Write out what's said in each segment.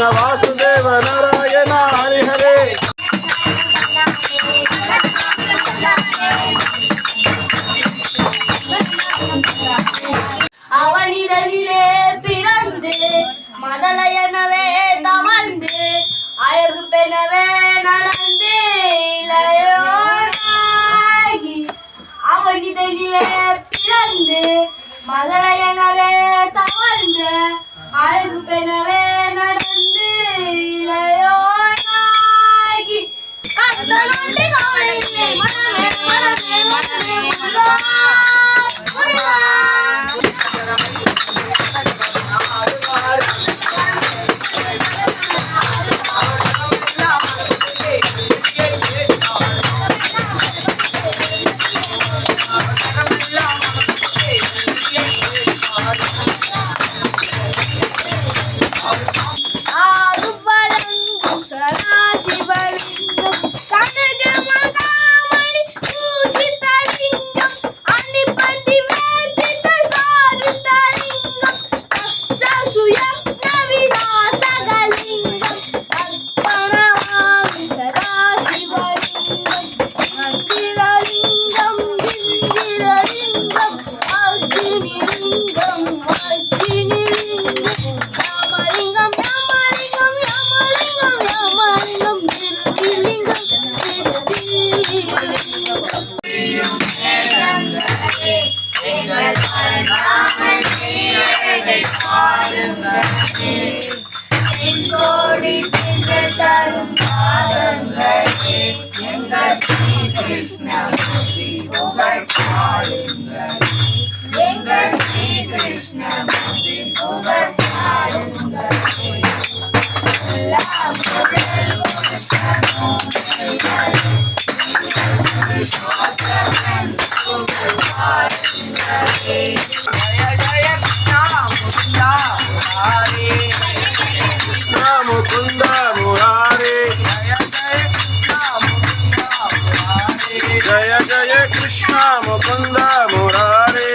कृष्ण वासुदेव नारायण हरि हरे அவனிதனிலே பிறந்து மதலையனவே தவழ்ந்து அழகு பெணவே நடந்து இளையோனாகி அவனிதனிலே பிறந்து மதலையனவே தவழ்ந்து அழகு பெணவே நடந்து இளையோனாகி கத்தனுண்டு கவலையிலே மனமே மனமே மனமே முருகா முருகா जय जय कृष्ण मुकुंद मुरारे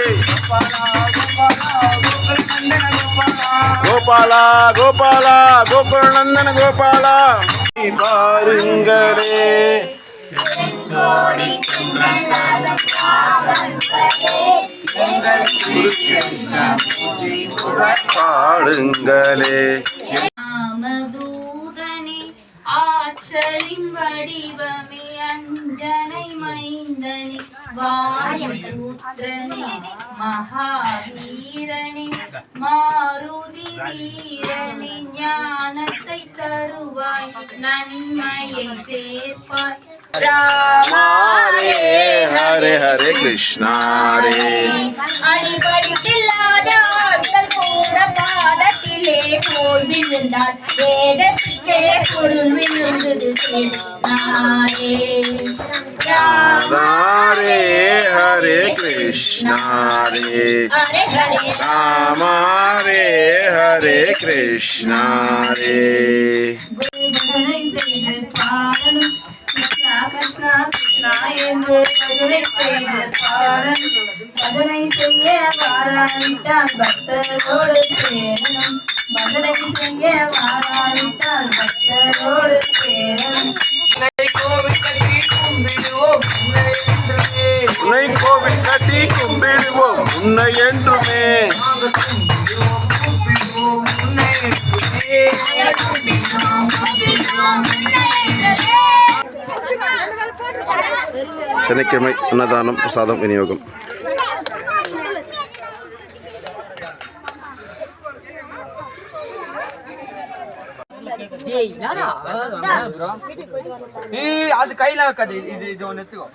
गोपाला गोपाला गोकुल नंदन गोपाला பாருங்களே பாடுங்களே ராமதூதனே ஆற்றலின் வடிவமே அஞ்சனை மைந்தனே வாயுபுத்திரனே மகாவீரனே மாருதி வீரனே ஞானத்தை தருவாய் நன்மையை சேர்ப்பாய் ராமாரே ஹரே ஹரே கிருஷ்ணா ரே அடிபடிப்பில்லாத ஆட்கள் போற பாதத்திலே போல் விழுந்தார் வேதத்துக்கே பொருள் விழுந்தது கிருஷ்ணாரே ராமாரே ஹரே கிருஷ்ணா ரே ராமாரே ஹரே கிருஷ்ணா ரே கிருஷ்ணா கிருஷ்ணா என்று மதுரை செய்த பாடல் மதனை செய்ய வாராவிட்டால் பக்தரோடு சேரணும் மதனை செய்ய வாராவிட்டால் பக்தரோடு சேரணும் உன்னை கோவில் கட்டி கும்பிடுவோம் உன்னை என்றுமே சனிக்கிழமை அன்னதானம் பிரசாதம் விநியோகம். அது கையில வைக்காது இது ஒன்று எடுத்துக்கோ